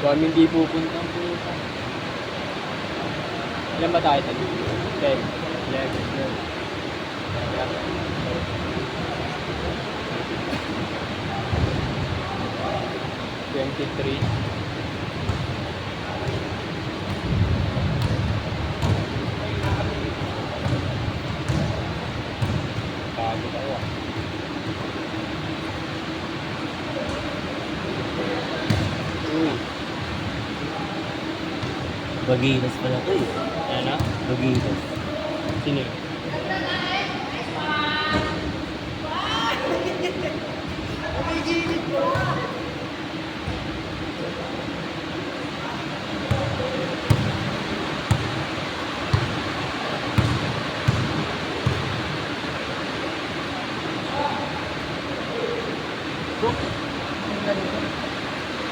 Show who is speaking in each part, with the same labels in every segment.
Speaker 1: Kami hindi pupuntang pupunta. Ilan ba tayo tayo? 10, 11, 12. 23. Pagod ako ah. Uy.
Speaker 2: Baginas pala ito eh.
Speaker 1: Ano na?
Speaker 2: Baginas.
Speaker 1: Sino yun?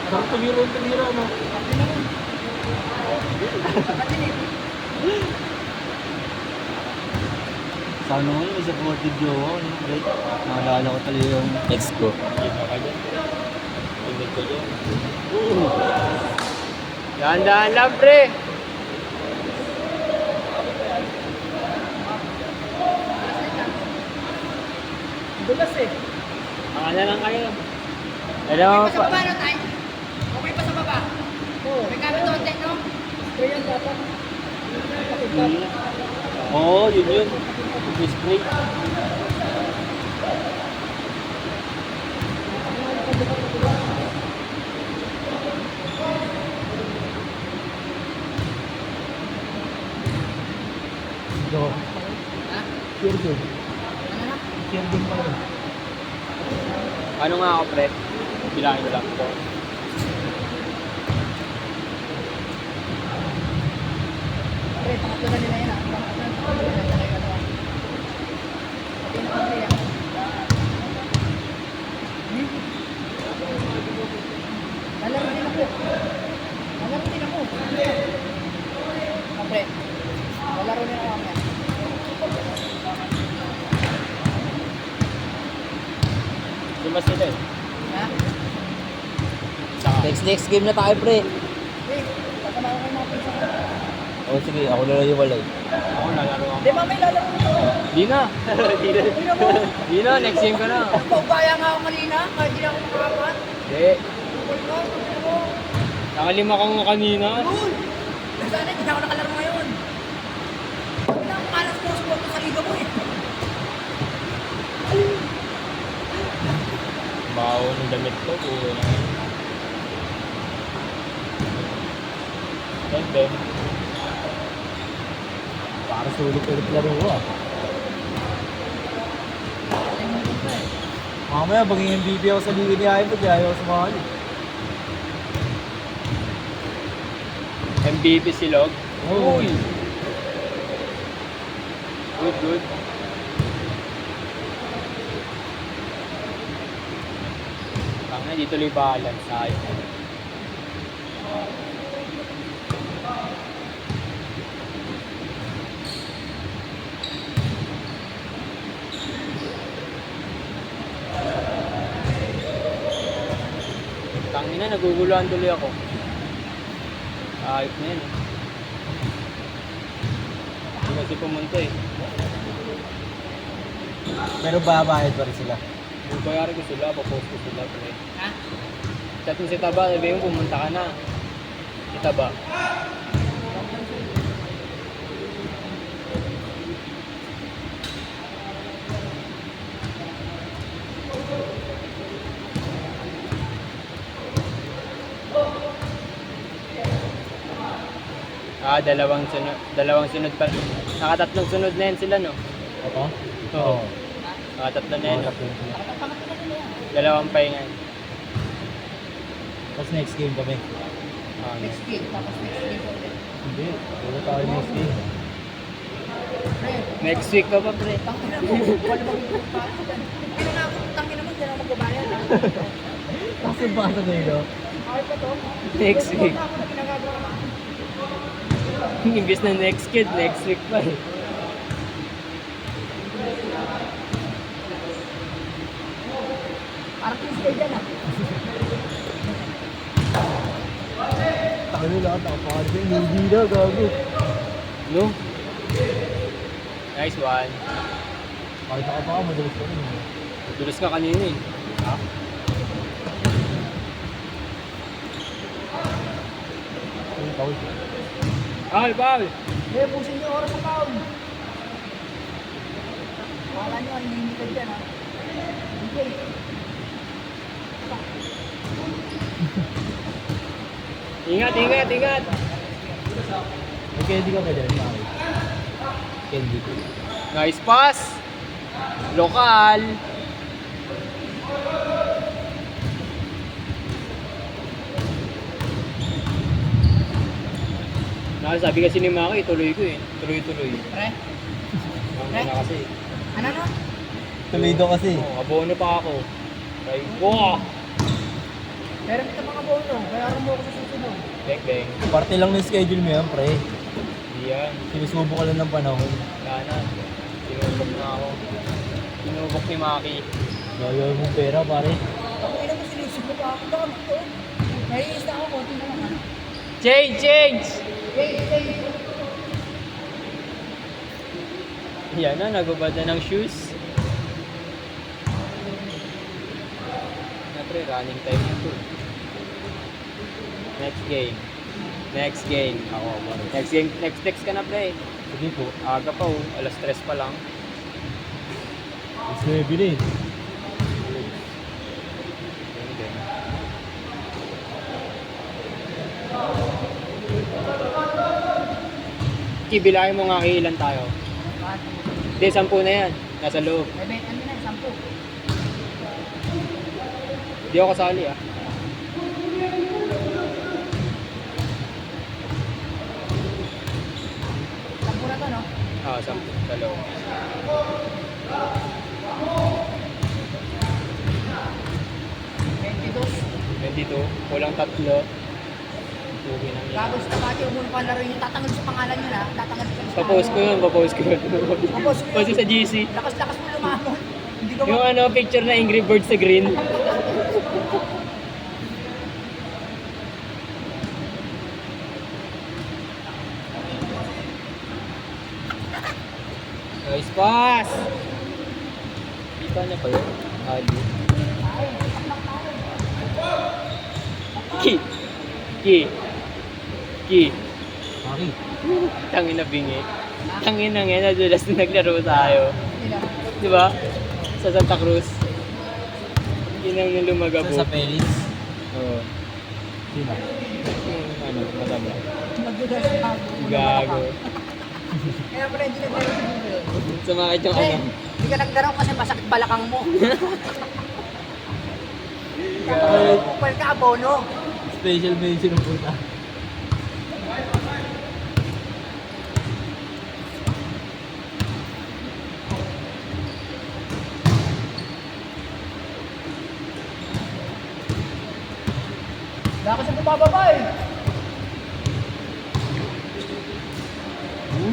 Speaker 2: Sarap tumira mo. Sana mo may supportive jowa. Right? Naalala ko talaga yung ex ko.
Speaker 1: Kita ka dyan. Tingin ko dyan. Dahan-dahan lang, pre!
Speaker 3: Dulas eh.
Speaker 1: Ang ano lang kayo.
Speaker 3: Ano
Speaker 1: Ano
Speaker 3: pa sa baba no, tay? Okay pa sa baba? Oo. May gamit doon, tay, no? Spray yan dapat.
Speaker 1: Oo, yun. Spray.
Speaker 2: Ito.
Speaker 3: Ha?
Speaker 2: Pure good.
Speaker 3: Ano na?
Speaker 2: Pure din pala.
Speaker 1: Ano nga ako, pre? Bilangin mo lang ito.
Speaker 3: Pre, pangatlo na nila yan, ha? Pangatlo na nila kayo, ano, ha? Pati na kami, ha? Lalaro din ako. Lalaro din ako. Pre, lalaro din ako mamaya.
Speaker 1: Lima sila eh.
Speaker 3: Ha?
Speaker 1: Saka.
Speaker 2: Next game na tayo, pre.
Speaker 3: Pre, kasama ko kayo mga pinsan ko.
Speaker 2: O sige, ako na yung walay.
Speaker 1: Ako nalaro ako.
Speaker 3: Di, mamay lalaro nito.
Speaker 1: Di na.
Speaker 3: Hindi na mo.
Speaker 1: Di na, next game ka na.
Speaker 3: Paubaya nga ako kanina, kahit hindi na ako makapat.
Speaker 1: Hindi.
Speaker 3: Tungkol ko, tungkol ko.
Speaker 1: Nakalima ka nga kanina.
Speaker 3: Uy! Sana hindi na ako nakalaro ngayon. Hindi na ako malas mo sa liga mo eh.
Speaker 1: Bawo ng damit ko. Uwi na ngayon. Ben.
Speaker 2: Para sulit ulit laro ko ah. Mamaya, maging MVP ako sa liga ni Ivo, kaya ayaw sumali.
Speaker 1: MVP si Log.
Speaker 2: Uy!
Speaker 1: Good. Tanga, di tuloy balance. Ayos. Tangina, naguguluhan tuloy ako. Ayos na yan eh. Hindi kasi pumunta eh.
Speaker 2: Pero babayad pa rin sila.
Speaker 1: Bubayari ko sila, papost ko sila. Pre.
Speaker 3: Ha?
Speaker 1: Chat mo si Taba, sabi mo pumunta ka na. Si Taba. Dalawang sunod pa. Nakatatlong sunod na yan sila, no?
Speaker 2: Ako?
Speaker 1: Oo. Nakatatlo na yan, no?
Speaker 3: Pangatlo na nila yan.
Speaker 1: Dalawang pahingan.
Speaker 2: Tapos next game kami.
Speaker 3: Next game, tapos next game ulit.
Speaker 2: Hindi, wala tayo next game.
Speaker 3: Pre,
Speaker 1: Next week ka pa, pre.
Speaker 3: tangina mo. Wala magiging pa. Pero nga ako, tangina mo, hindi na ako magbabayad.
Speaker 2: Kasi basa na yun, no?
Speaker 3: Okay pa to?
Speaker 1: Next
Speaker 3: Wala
Speaker 1: week.
Speaker 3: na ako na ginagagawa na.
Speaker 1: Imbis na next week pa eh.
Speaker 3: Parang Tuesday dyan ah.
Speaker 2: ano lahat, nakapakalitin. Hindi na, gago.
Speaker 1: No? Nice one.
Speaker 2: Kahit nakapaka, madalas ka rin.
Speaker 1: Dulas ka kanina eh. Ha?
Speaker 2: Ay, tawid.
Speaker 1: Paul, Paul!
Speaker 3: Eh, pusin niyo oras sa Paul. Wala niyo, hindi ka dyan ha. Okay.
Speaker 1: Ingat, ingat, ingat!
Speaker 2: May candy ka ba dyan, Maki? Candy.
Speaker 1: Nice pass! Lokal! Sabi kasi ni Maki, tuloy ko eh. Tuloy-tuloy.
Speaker 3: Pre,
Speaker 1: Ang na kasi.
Speaker 3: ano no?
Speaker 2: Tuloy daw kasi.
Speaker 1: Oh, abono pa ako. Kay wow!
Speaker 3: Meron kita mga bono, bayaran mo ako sa susunod.
Speaker 1: Beng, beng.
Speaker 2: Parte lang ng schedule mo yan, pre.
Speaker 1: Hindi yan.
Speaker 2: Sinusubo ka lang ng panahon.
Speaker 1: Wala na. Sinubok na ako. Sinubok ni Maki.
Speaker 2: Gaya mong pera, pare.
Speaker 3: Ako ina mo sinusubo pa ako. Dami to. Naiis na ako, konti na lang ha.
Speaker 1: Change! Change!
Speaker 3: Hey!
Speaker 1: Yan na, nagubad na ng shoes. Na pre, running time na to. Next game. Next game. Ako, next game. Next ka na pre.
Speaker 2: Sige po.
Speaker 1: Aga pa oh. Alas 3 pa lang.
Speaker 2: Mas 9 na eh.
Speaker 1: Kibilahin mo nga ilan tayo. Hindi, 10 na yan. Nasa loob.
Speaker 3: Ano na, 10.
Speaker 1: Hindi ako kasali ah.
Speaker 3: Sampu na to, no?
Speaker 1: Ah, 10 sa loob. 22. Kulang 3. Pugi ng ina.
Speaker 3: Tapos kapati umul pa laro yung tatanggal sa pangalan nyo na. Tatanggal sa
Speaker 1: Papost ko yun, papost ko yun.
Speaker 3: Tapos
Speaker 1: Post ko sa GC.
Speaker 3: lakas-lakas mo lumamon. Hindi ka
Speaker 1: Yung ano, picture na Angry Birds sa green. Nice pass! Kita niya pa yun. Ali. Ki! Ki! Ki!
Speaker 2: Maki.
Speaker 1: Tangin na bingi. Tangin na nga, nadulas na naglaro tayo.
Speaker 3: Sila.
Speaker 1: Di ba? Sa Santa Cruz. Yun ang nung lumagabo.
Speaker 2: Sa Pelis.
Speaker 1: Oo.
Speaker 2: Sino?
Speaker 1: Yung ano, mataba.
Speaker 3: Magdudas sa bago.
Speaker 1: Gago.
Speaker 3: Kaya pala hindi naglaro sa Google.
Speaker 1: Sumakit yung
Speaker 3: Pre,
Speaker 1: ano.
Speaker 3: hindi ka nagdaro kasi masakit balakang mo.
Speaker 1: Gago.
Speaker 3: Kupal ka, abono.
Speaker 2: Special mention ng puta.
Speaker 3: Wala kasi bumababa eh.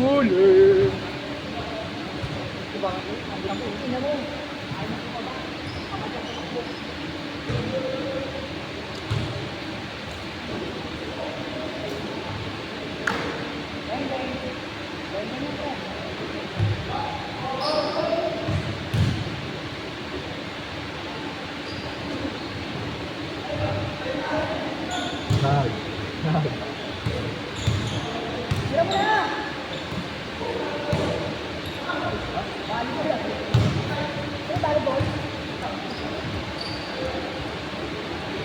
Speaker 1: Huli!
Speaker 3: Diba? Ang ina mo.
Speaker 2: Nag.
Speaker 3: Sira mo na!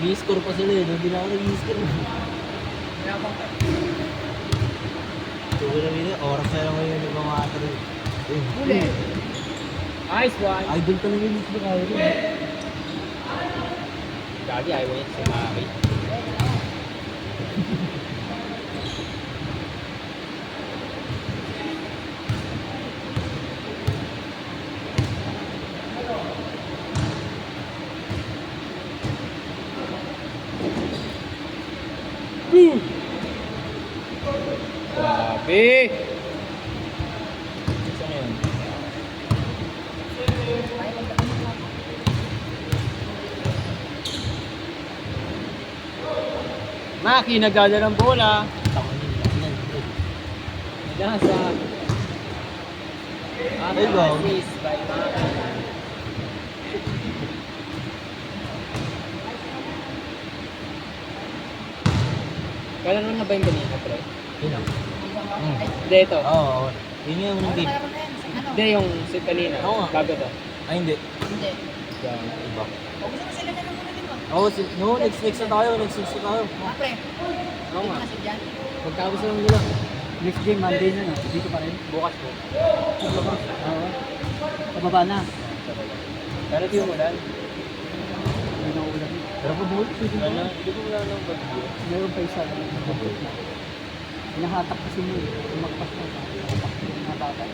Speaker 2: I-score pa sila eh. Hindi na ako nag-i-score. Siguro na rin, oras na lang ngayon yung mga atro.
Speaker 3: Huli.
Speaker 1: Nice one!
Speaker 2: Idol talaga yung mismo kaya rin.
Speaker 1: Gagi, ayaw niya si Maki. Grabe!
Speaker 2: Saan na yun?
Speaker 1: Maki, nagdadala ng bola.
Speaker 2: Tama nila.
Speaker 1: Nasa.
Speaker 2: Ay, wow.
Speaker 1: Assist by Maki. Kailan mo na ba yung kanina, pre?
Speaker 2: Yun lang.
Speaker 1: Hindi, ito.
Speaker 2: Oo. Yun yung unang game.
Speaker 3: Meron na yan. Ano?
Speaker 1: Hindi, yung si kanina.
Speaker 2: Oo nga.
Speaker 1: Bago to.
Speaker 2: Ay, hindi.
Speaker 3: Hindi.
Speaker 1: Yan.
Speaker 2: Iba.
Speaker 3: O gusto mo sila na lang muna din mo.
Speaker 2: Oo, no, next na tayo. Next na tayo.
Speaker 3: Ah, pre.
Speaker 1: Oo nga.
Speaker 3: Kasi dyan.
Speaker 1: Magkabos lang nila.
Speaker 4: Next game, Monday na, no? Dito pa rin.
Speaker 1: Bukas po.
Speaker 4: Oo. Pababa na.
Speaker 1: Pero di umulan.
Speaker 4: Hindi na ulan.
Speaker 2: Pero pa buhol.
Speaker 1: Wala. Hindi ko wala ng bagyo.
Speaker 4: Meron pa isa. Hinahatak kasi mo eh. Tumagpas na. Hinahatak yung mga bata.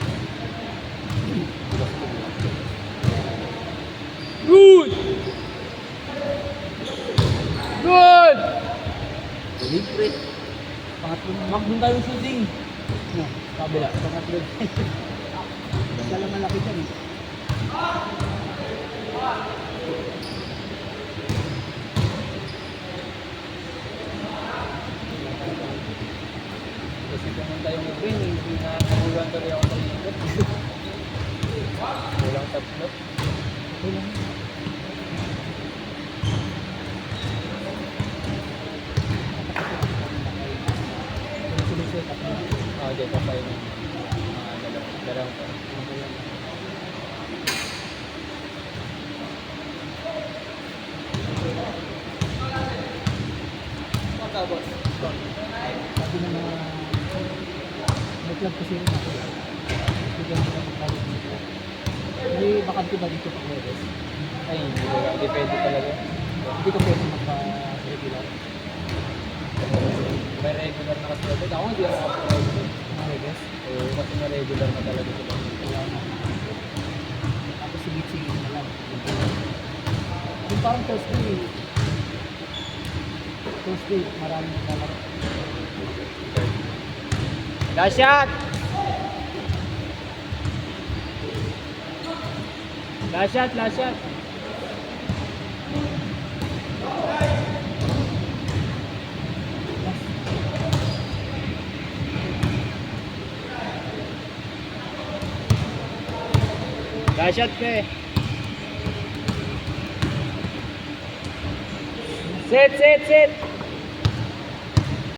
Speaker 1: Good! Good!
Speaker 2: Libre.
Speaker 4: Pangatlo na.
Speaker 2: Mak, doon tayo shooting.
Speaker 4: No,
Speaker 2: Kabila.
Speaker 4: pangatlo. Kala malaki dyan eh.
Speaker 1: Kasi pumunta yung green, hindi na nakulang tuloy ako sa likod. Kulang tatlo. Ah, dito pa yung dalawang pa.
Speaker 4: Sabi ng mga may club kasi rin ako. Bigyan ko ng magkawin dito. May bakante ba dito pag Webes?
Speaker 1: Ay, hindi ko lang. Depende talaga.
Speaker 4: Hindi ko pwede magpa-regular.
Speaker 1: May regular na kasi agad. Ako hindi ako regular.
Speaker 4: Mga Webes.
Speaker 1: Oo, kasi may regular na talaga sila.
Speaker 4: Wala na. Tapos sigit-sigit na lang. Yung parang Thursday. Thursday, maraming naglalaro.
Speaker 1: Last shot! Last shot, last shot. Last shot, pre. Sit, sit, sit.